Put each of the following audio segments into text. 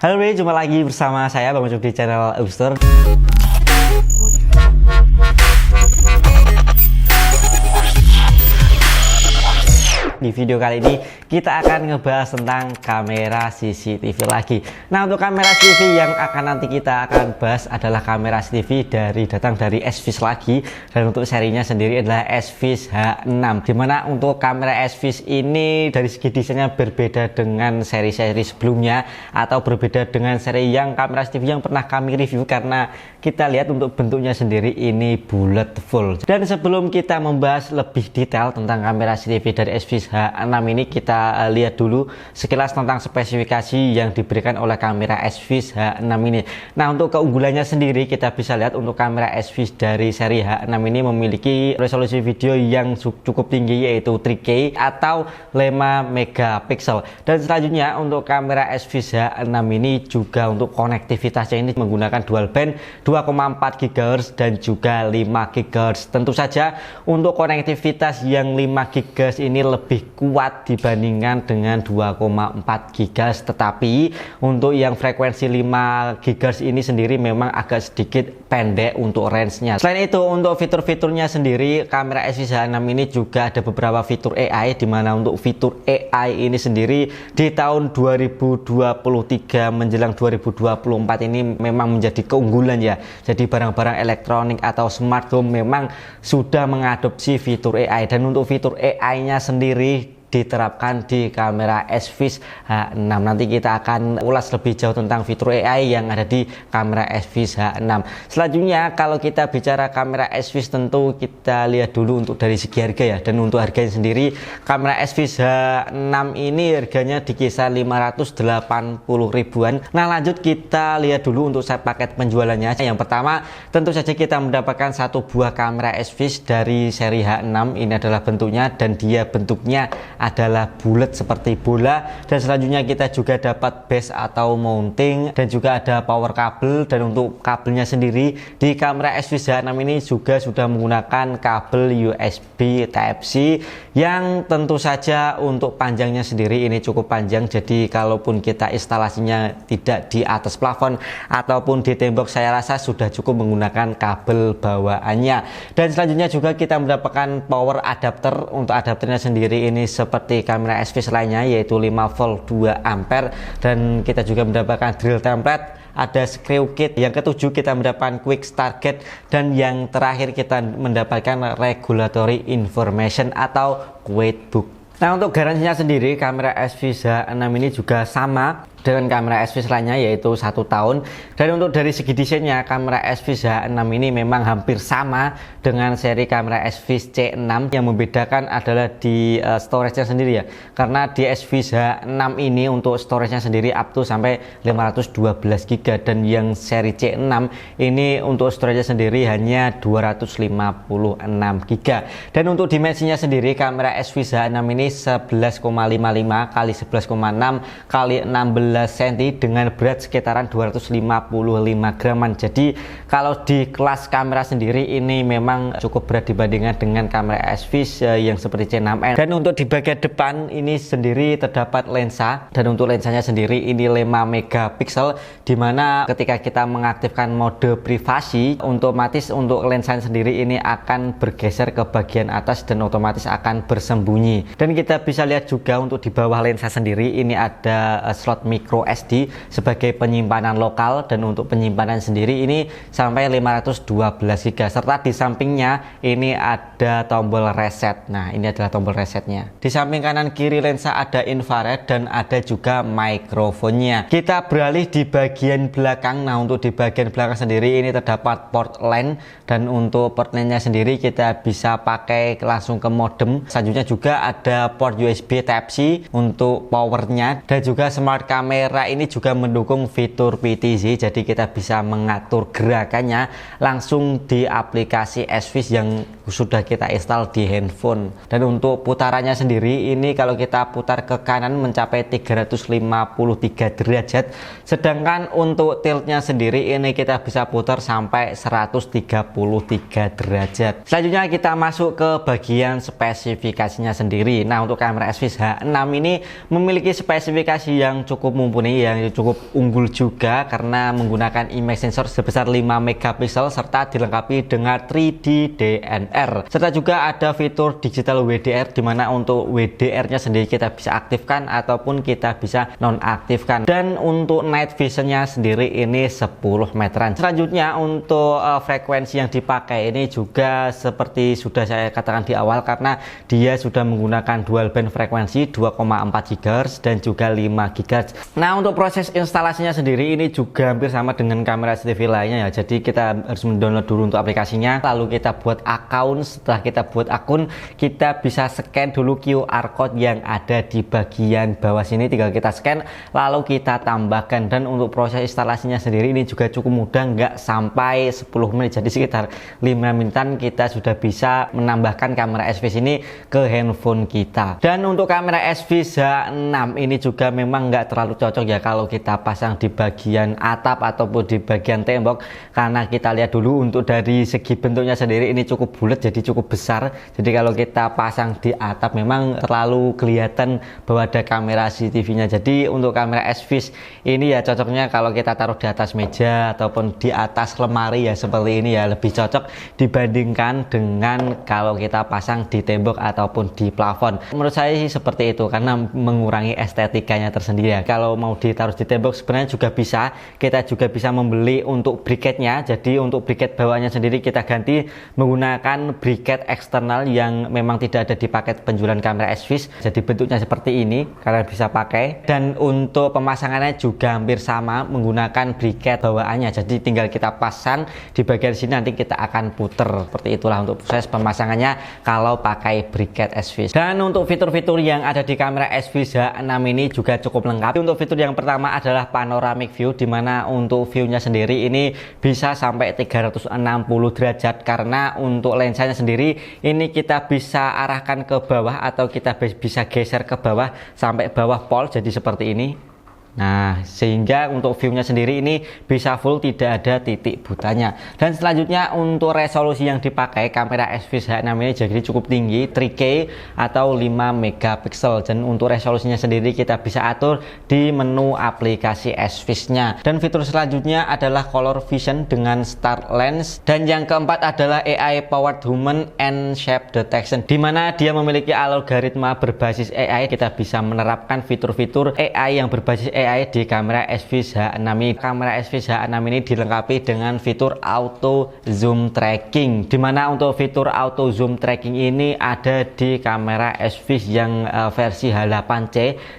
Halo, jumpa lagi bersama saya Bang Ucup di channel Ubster. Di video kali ini kita akan ngebahas tentang kamera CCTV lagi. Nah, untuk kamera CCTV yang nanti kita akan bahas adalah kamera CCTV datang dari SVIS lagi, dan untuk serinya sendiri adalah SVIS H6. Dimana untuk kamera SVIS ini dari segi desainnya berbeda dengan seri-seri sebelumnya, atau berbeda dengan seri yang kamera CCTV yang pernah kami review, karena kita lihat untuk bentuknya sendiri ini bulat full. Dan sebelum kita membahas lebih detail tentang kamera CCTV dari SVIS H6 ini, kita lihat dulu sekilas tentang spesifikasi yang diberikan oleh kamera SVIS H6 ini. Nah, untuk keunggulannya sendiri kita bisa lihat untuk kamera SVIS dari seri H6 ini memiliki resolusi video yang cukup tinggi, yaitu 3K atau 5 megapiksel. Dan selanjutnya untuk kamera SVIS H6 ini juga untuk konektivitasnya ini menggunakan dual band 2,4 GHz dan juga 5 GHz. Tentu saja untuk konektivitas yang 5 GHz ini lebih kuat dibandingkan dengan 2,4 GHz, tetapi untuk yang frekuensi 5 GHz ini sendiri memang agak sedikit pendek untuk range-nya. Selain itu, untuk fitur-fiturnya sendiri kamera SVIS H6 ini juga ada beberapa fitur AI, dimana untuk fitur AI ini sendiri di tahun 2023 menjelang 2024 ini memang menjadi keunggulan ya. Jadi barang-barang elektronik atau smart home memang sudah mengadopsi fitur AI, dan untuk fitur AI-nya sendiri diterapkan di kamera SVIS H6. Nanti kita akan ulas lebih jauh tentang fitur AI yang ada di kamera SVIS H6. Selanjutnya, kalau kita bicara kamera SVIS, tentu kita lihat dulu untuk dari segi harga ya. Dan untuk harganya sendiri, kamera SVIS H6 ini harganya di kisar 580 ribuan. Nah, lanjut kita lihat dulu untuk paket penjualannya. Yang pertama, tentu saja kita mendapatkan satu buah kamera SVIS dari seri H6. Ini adalah bentuknya, dan dia bentuknya adalah bulat seperti bola. Dan selanjutnya kita juga dapat base atau mounting, dan juga ada power kabel. Dan untuk kabelnya sendiri di kamera SVIS H6 ini juga sudah menggunakan kabel USB Type-C yang tentu saja untuk panjangnya sendiri ini cukup panjang. Jadi kalaupun kita instalasinya tidak di atas plafon ataupun di tembok, saya rasa sudah cukup menggunakan kabel bawaannya. Dan selanjutnya juga kita mendapatkan power adapter. Untuk adapternya sendiri ini seperti kamera SVIS lainnya, yaitu 5 volt 2 ampere, dan kita juga mendapatkan drill template, ada screw kit. Yang ketujuh kita mendapatkan quick start gate, dan yang terakhir kita mendapatkan regulatory information atau weight book. Nah, untuk garansinya sendiri kamera SVIS H6 ini juga sama dengan kamera SVIS lainnya, yaitu 1 tahun. Dan untuk dari segi desainnya, kamera SVIS H6 ini memang hampir sama dengan seri kamera SVIS C6. Yang membedakan adalah di storage-nya sendiri ya, karena di SVIS H6 ini untuk storage-nya sendiri up to sampai 512 GB, dan yang seri C6 ini untuk storage-nya sendiri hanya 256 GB. Dan untuk dimensinya sendiri, kamera SVIS H6 ini 11,55 kali 11,6 kali 16 cm dengan berat sekitaran 255 graman. Jadi kalau di kelas kamera sendiri ini memang cukup berat dibandingkan dengan kamera SVIS yang seperti C6N. Dan untuk di bagian depan ini sendiri terdapat lensa, dan untuk lensanya sendiri ini 5 megapiksel, dimana ketika kita mengaktifkan mode privasi, otomatis untuk lensanya sendiri ini akan bergeser ke bagian atas dan otomatis akan bersembunyi. Dan kita bisa lihat juga untuk di bawah lensa sendiri ini ada slot micro SD sebagai penyimpanan lokal, dan untuk penyimpanan sendiri ini sampai 512 GB, serta di sampingnya ini ada tombol reset. Nah, ini adalah tombol resetnya. Di samping kanan kiri lensa ada infrared dan ada juga mikrofonnya. Kita beralih di bagian belakang. Nah, untuk di bagian belakang sendiri ini terdapat port LAN, dan untuk port LAN-nya sendiri kita bisa pakai langsung ke modem. Selanjutnya juga ada port USB Type-C untuk powernya, dan juga smart kamera ini juga mendukung fitur PTZ, jadi kita bisa mengatur gerakannya langsung di aplikasi SVIS yang sudah kita install di handphone. Dan untuk putarannya sendiri ini kalau kita putar ke kanan mencapai 353 derajat, sedangkan untuk tiltnya sendiri ini kita bisa putar sampai 133 derajat. Selanjutnya kita masuk ke bagian spesifikasinya sendiri. Nah, untuk kamera SVIS H6 ini memiliki spesifikasi yang cukup mumpuni, yang cukup unggul juga karena menggunakan image sensor sebesar 5 megapiksel serta dilengkapi dengan 3D DNR. Serta juga ada fitur digital WDR, dimana untuk WDR-nya sendiri kita bisa aktifkan ataupun kita bisa nonaktifkan. Dan untuk night vision-nya sendiri ini 10 meteran. Selanjutnya untuk frekuensi yang dipakai ini juga seperti sudah saya katakan di awal, karena dia sudah menggunakan dual band frekuensi 2,4 GHz dan juga 5 GHz. Nah, untuk proses instalasinya sendiri ini juga hampir sama dengan kamera CCTV lainnya ya. Jadi kita harus mendownload dulu untuk aplikasinya, lalu kita buat akun. Setelah kita buat akun, kita bisa scan dulu QR code yang ada di bagian bawah sini, tinggal kita scan lalu kita tambahkan. Dan untuk proses instalasinya sendiri ini juga cukup mudah, nggak sampai 10 menit, jadi sekitar 5 menitan kita sudah bisa menambahkan kamera SVIS ini ke handphone kita. Dan untuk kamera SVIS H6 ini juga memang nggak terlalu cocok ya kalau kita pasang di bagian atap ataupun di bagian tembok, karena kita lihat dulu untuk dari segi bentuknya sendiri ini cukup bulat, jadi cukup besar. Jadi kalau kita pasang di atap memang terlalu kelihatan bahwa ada kamera CCTV-nya. Jadi untuk kamera SVIS ini ya cocoknya kalau kita taruh di atas meja ataupun di atas lemari ya, seperti ini ya, lebih cocok dibandingkan dengan kalau kita pasang di tembok ataupun di plafon. Menurut saya sih seperti itu, karena mengurangi estetikanya tersendiri ya. Kalau mau ditaruh di tembok sebenarnya juga bisa, kita juga bisa membeli untuk briketnya. Jadi untuk briket bawahnya sendiri kita ganti menggunakan briket eksternal yang memang tidak ada di paket penjualan kamera SVIS. Jadi bentuknya seperti ini, kalian bisa pakai. Dan untuk pemasangannya juga hampir sama, menggunakan briket bawaannya. Jadi tinggal kita pasang di bagian sini, nanti kita akan puter. Seperti itulah untuk proses pemasangannya kalau pakai briket SVIS. Dan untuk fitur-fitur yang ada di kamera SVIS H6 ini juga cukup lengkap. Untuk fitur yang pertama adalah panoramic view, dimana untuk view-nya sendiri ini bisa sampai 360 derajat, karena untuk lensanya sendiri ini kita bisa arahkan ke bawah atau kita bisa geser ke bawah sampai bawah pol, jadi seperti ini. Nah, sehingga untuk view-nya sendiri ini bisa full, tidak ada titik butanya. Dan selanjutnya untuk resolusi yang dipakai kamera SVIS H6 ini jadi cukup tinggi, 3K atau 5 megapiksel. Dan untuk resolusinya sendiri kita bisa atur di menu aplikasi SVIS-nya. Dan fitur selanjutnya adalah color vision dengan start lens. Dan yang keempat adalah AI powered human and shape detection, dimana dia memiliki algoritma berbasis AI. Kita bisa menerapkan fitur-fitur AI yang berbasis AI di kamera SVIS H6 ini. Kamera SVIS H6 ini dilengkapi dengan fitur auto zoom tracking, dimana untuk fitur auto zoom tracking ini ada di kamera SVIS yang versi H8C,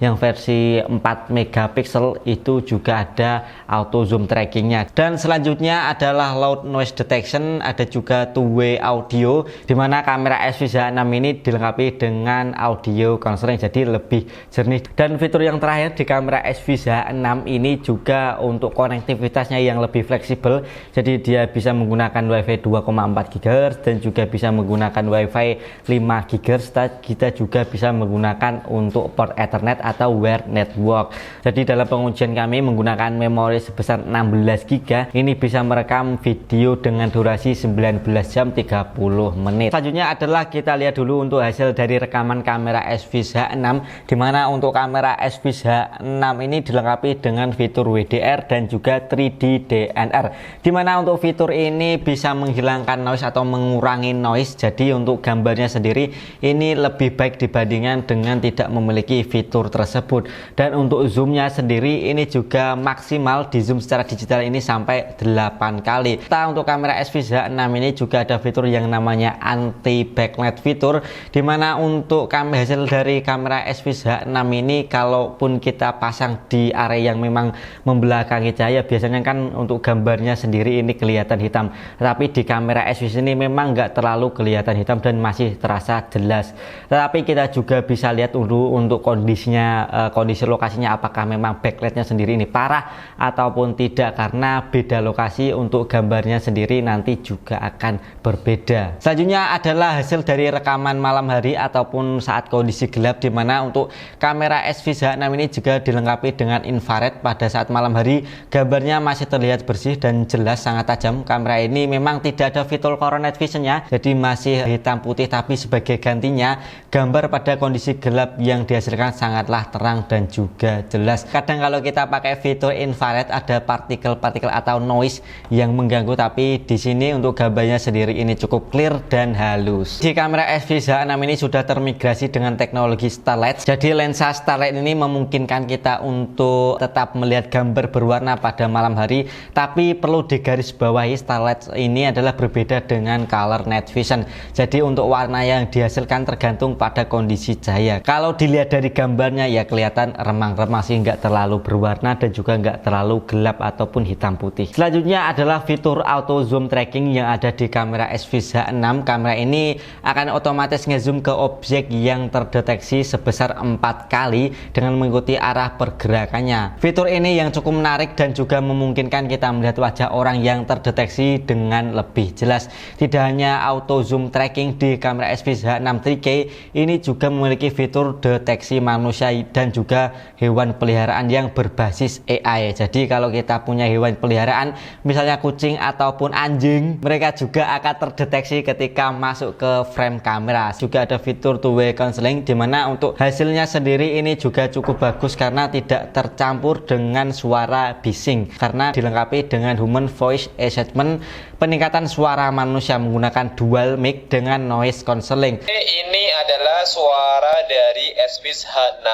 yang versi 4 megapiksel itu juga ada auto zoom trackingnya. Dan selanjutnya adalah loud noise detection, ada juga two-way audio, dimana kamera SVIS H6 ini dilengkapi dengan audio counseling, jadi lebih jernih. Dan fitur yang terakhir di kamera SVIS H6 ini juga untuk konektivitasnya yang lebih fleksibel, jadi dia bisa menggunakan WiFi 2,4 GHz dan juga bisa menggunakan WiFi 5 GHz. Kita juga bisa menggunakan untuk port Ethernet atau Wired Network. Jadi dalam pengujian kami menggunakan memori sebesar 16 GB, ini bisa merekam video dengan durasi 19 jam 30 menit. Selanjutnya adalah kita lihat dulu untuk hasil dari rekaman kamera SVIS H6, dimana untuk kamera SVIS H6 ini dilengkapi dengan fitur WDR dan juga 3D DNR, dimana untuk fitur ini bisa menghilangkan noise atau mengurangi noise. Jadi untuk gambarnya sendiri ini lebih baik dibandingkan dengan tidak memiliki fitur tersebut. Dan untuk zoomnya sendiri ini juga maksimal di zoom secara digital ini sampai 8 kali. Untuk kamera SVIS H6 ini juga ada fitur yang namanya anti backlight fitur, dimana untuk hasil dari kamera SVIS H6 ini kalaupun kita pasang di area yang memang membelakangi cahaya, biasanya kan untuk gambarnya sendiri ini kelihatan hitam, tapi di kamera SVIS ini memang nggak terlalu kelihatan hitam dan masih terasa jelas. Tetapi kita juga bisa lihat dulu untuk kondisinya, kondisi lokasinya, apakah memang backlightnya sendiri ini parah ataupun tidak, karena beda lokasi untuk gambarnya sendiri nanti juga akan berbeda. Selanjutnya adalah hasil dari rekaman malam hari ataupun saat kondisi gelap, dimana untuk kamera SVIS H6 ini juga dilengkapi dengan infrared. Pada saat malam hari gambarnya masih terlihat bersih dan jelas, sangat tajam. Kamera ini memang tidak ada fitur color night visionnya, jadi masih hitam putih, tapi sebagai gantinya gambar pada kondisi gelap yang dihasilkan sangatlah terang dan juga jelas. Kadang kalau kita pakai fitur infrared ada partikel-partikel atau noise yang mengganggu, tapi di sini untuk gambarnya sendiri ini cukup clear dan halus. Di kamera SVH6 ini sudah termigrasi dengan teknologi Starlight. Jadi lensa Starlight ini memungkinkan kita untuk tetap melihat gambar berwarna pada malam hari, tapi perlu digarisbawahi Starlight ini adalah berbeda dengan color night vision. Jadi untuk warna yang dihasilkan tergantung pada kondisi cahaya. Kalau dilihat dari gambarnya ya kelihatan remang-remang sih, nggak terlalu berwarna dan juga nggak terlalu gelap ataupun hitam putih. Selanjutnya adalah fitur auto zoom tracking yang ada di kamera SVH6. Kamera ini akan otomatis ngezoom ke objek yang terdeteksi sebesar 4 kali dengan mengikuti arah pergerakannya. Fitur ini yang cukup menarik dan juga memungkinkan kita melihat wajah orang yang terdeteksi dengan lebih jelas. Tidak hanya auto zoom tracking di kamera SVH6 3K, ini juga memiliki fitur deteksi manusia dan juga hewan peliharaan yang berbasis AI. Jadi kalau kita punya hewan peliharaan, misalnya kucing ataupun anjing, mereka juga akan terdeteksi ketika masuk ke frame kamera. Juga ada fitur two-way counseling, dimana untuk hasilnya sendiri ini juga cukup bagus karena tidak tercampur dengan suara bising, karena dilengkapi dengan human voice assessment, peningkatan suara manusia menggunakan dual mic dengan noise cancelling. Ini adalah suara dari SVH6.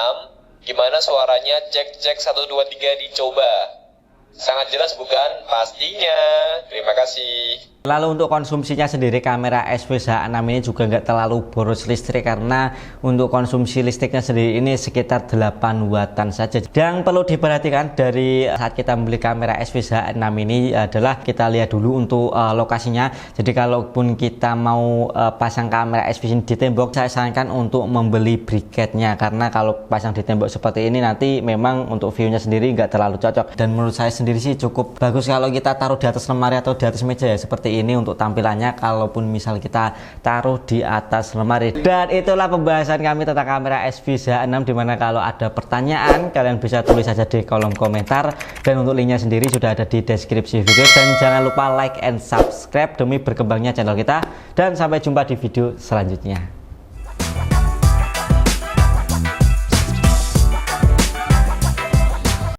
Gimana suaranya? Cek 1 2 3 dicoba. Sangat jelas bukan? Pastinya. Terima kasih. Lalu untuk konsumsinya sendiri, kamera SVH6 ini juga nggak terlalu boros listrik, karena untuk konsumsi listriknya sendiri ini sekitar 8 Watan saja. Dan perlu diperhatikan dari saat kita membeli kamera SVH6 ini adalah kita lihat dulu untuk lokasinya. Jadi kalaupun kita mau pasang kamera SVH di tembok, saya sarankan untuk membeli briketnya, karena kalau pasang di tembok seperti ini nanti memang untuk view-nya sendiri nggak terlalu cocok. Dan menurut saya sendiri sih cukup bagus kalau kita taruh di atas lemari atau di atas meja ya, seperti ini untuk tampilannya, kalaupun misal kita taruh di atas lemari. Dan itulah pembahasan kami tentang kamera SVH6, dimana kalau ada pertanyaan kalian bisa tulis saja di kolom komentar, dan untuk linknya sendiri sudah ada di deskripsi video. Dan jangan lupa like and subscribe demi berkembangnya channel kita, dan sampai jumpa di video selanjutnya.